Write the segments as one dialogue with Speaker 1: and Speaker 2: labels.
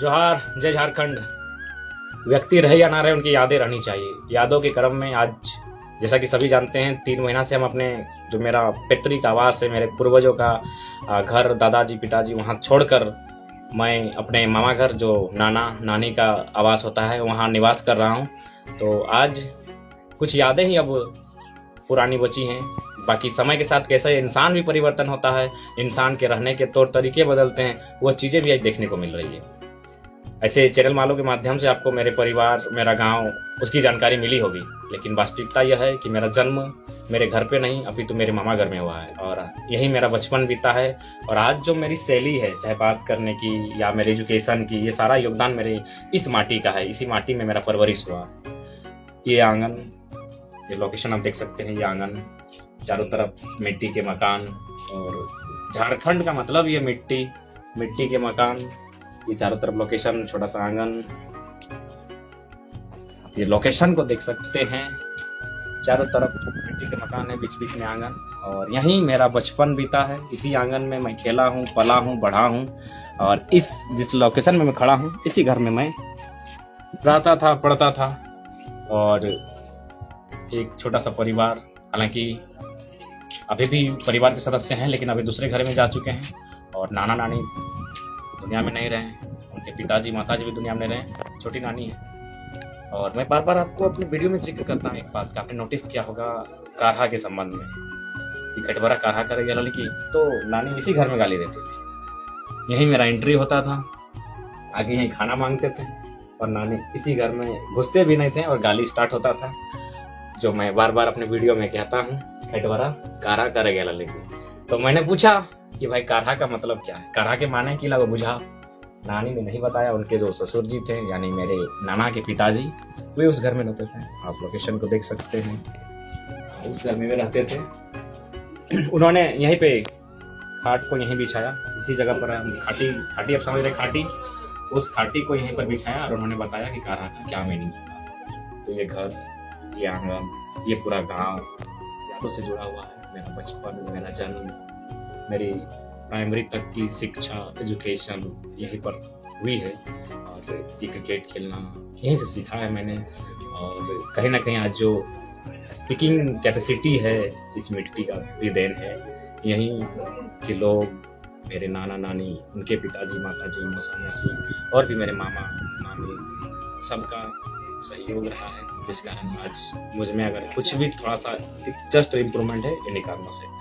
Speaker 1: जोहार, जय झारखंड। व्यक्ति रहे या ना रहे, उनकी यादें रहनी चाहिए। यादों के क्रम में आज, जैसा कि सभी जानते हैं, 3 महीना से हम अपने जो मेरा पैतृक आवास है, मेरे पूर्वजों का घर, दादाजी पिताजी, वहाँ छोड़कर मैं अपने मामा घर, जो नाना नानी का आवास होता है, वहाँ निवास कर रहा हूँ। तो आज कुछ यादें ही अब पुरानी बची हैं। बाकी समय के साथ कैसे इंसान भी परिवर्तन होता है, इंसान के रहने के तौर तरीके बदलते हैं, वह चीज़ें भी आज देखने को मिल रही है। ऐसे चैनल मालों के माध्यम से आपको मेरे परिवार, मेरा गांव, उसकी जानकारी मिली होगी, लेकिन वास्तविकता यह है कि मेरा जन्म मेरे घर पे नहीं, अभी तो मेरे मामा घर में हुआ है और यही मेरा बचपन बीता है। और आज जो मेरी शैली है, चाहे बात करने की या मेरे एजुकेशन की, ये सारा योगदान मेरे इस माटी का है। इसी माटी में मेरा परवरिश हुआ। ये आंगन, ये लोकेशन आप देख सकते हैं। ये आंगन, चारों तरफ मिट्टी के मकान, और झारखंड का मतलब ये मिट्टी के मकान। ये चारों तरफ लोकेशन, छोटा सा आंगन, ये लोकेशन को देख सकते हैं। चारों तरफ मिट्टी के मकान है, बीच बीच में आंगन, और यहीं मेरा बचपन बीता है। इसी आंगन में मैं खेला हूँ, पला हूँ, बढ़ा हूँ, और जिस लोकेशन में मैं खड़ा हूँ, इसी घर में मैं रहता था, पढ़ता था। और एक छोटा सा परिवार, हालांकि अभी भी परिवार के सदस्य हैं, लेकिन अभी दूसरे घर में जा चुके हैं। और नाना नानी दुनिया में नहीं रहे, उनके पिताजी माताजी भी दुनिया में नहीं रहे, छोटी नानी है। और मैं बार बार आपको अपनी वीडियो में जिक्र करता हूँ एक बात का, आपने नोटिस किया होगा काढ़ा के संबंध में। ये कटवरा काढ़ा करेगा लड़की, तो नानी इसी घर में गाली देती थी। यही मेरा एंट्री होता था, आगे यहीं खाना मांगते थे, और नानी इसी घर में घुसते भी नहीं थे और गाली स्टार्ट होता था, जो मैं बार बार अपने वीडियो में कहता हूँ, कटवरा काढ़ा करेगा लड़की। तो मैंने पूछा कि भाई काढ़ा का मतलब क्या है, काढ़ा के माने की ला बुझा। नानी ने नहीं बताया। उनके जो ससुर जी थे, यानी मेरे नाना के पिताजी, वे उस घर में रहते थे। आप लोकेशन को देख सकते हैं, उस घर में वे रहते थे। उन्होंने यहीं पे खाट को यहीं बिछाया, इसी जगह पर खाटी आप समझ रहे, खाटी, उस खाटी को यहीं पर बिछाया, और उन्होंने बताया कि काढ़ा का क्या मीनिंग है। तो ये घर, ये आंगन, ये पूरा गाँव यादों से जुड़ा हुआ है। मेरा बचपन, मेरा जन्म, मेरी प्राइमरी तक की शिक्षा, एजुकेशन यहीं पर हुई है। और ये क्रिकेट खेलना यहीं से सीखा है मैंने। और कहीं ना कहीं आज जो स्पीकिंग कैपेसिटी है, इस मिट्टी का भी देन है। यहीं के लोग, मेरे नाना नानी, उनके पिताजी माताजी, मौसा मौसी, और भी मेरे मामा मामी, सबका सहयोग रहा है, जिस कारण आज मुझ में अगर कुछ भी थोड़ा सा जस्ट इम्प्रूवमेंट है, इन्हीं कारणों से।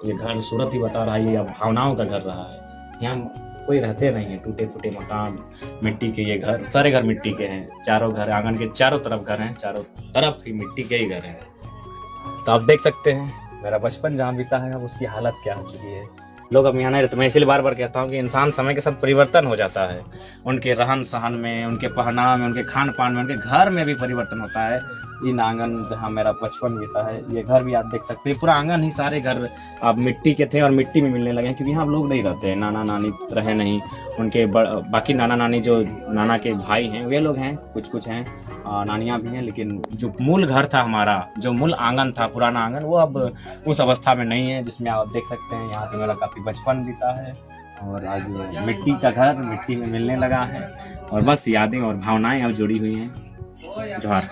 Speaker 1: ये घर सूरत ही बता रहा है, ये अब भावनाओं का घर रहा है। यहाँ कोई रहते नहीं है, टूटे फूटे मकान, मिट्टी के ये घर, सारे घर मिट्टी के हैं। चारों घर, आंगन के चारों तरफ घर हैं, चारों तरफ ही मिट्टी के ही घर हैं। तो आप देख सकते हैं मेरा बचपन जहाँ बीता है, अब उसकी हालत क्या हो चुकी है। लोग अब यहाँ नहीं रहते। मैं इसलिए बार बार कहता हूँ कि इंसान समय के साथ परिवर्तन हो जाता है। उनके रहन सहन में, उनके पहनाव में, उनके खान पान में, उनके घर में भी परिवर्तन होता है। इन आंगन जहाँ मेरा बचपन बीता है, ये घर भी आप देख सकते हैं। पूरा आंगन ही, सारे घर अब मिट्टी के थे और मिट्टी में मिलने लगे हैं, क्योंकि यहाँ लोग नहीं रहते हैं। नाना नानी रहे नहीं, उनके बाकी नाना नानी जो नाना के भाई हैं, वे लोग हैं, कुछ हैं, नानियाँ भी हैं। लेकिन जो मूल घर था हमारा, जो मूल आंगन था, पुराना आंगन, वो अब उस अवस्था में नहीं है, जिसमें आप देख सकते हैं यहाँ पे मेरा काफ़ी बचपन बीता है। और आज मिट्टी का घर मिट्टी में मिलने लगा है, और बस यादें और भावनाएं अब जुड़ी हुई हैं। जोहार।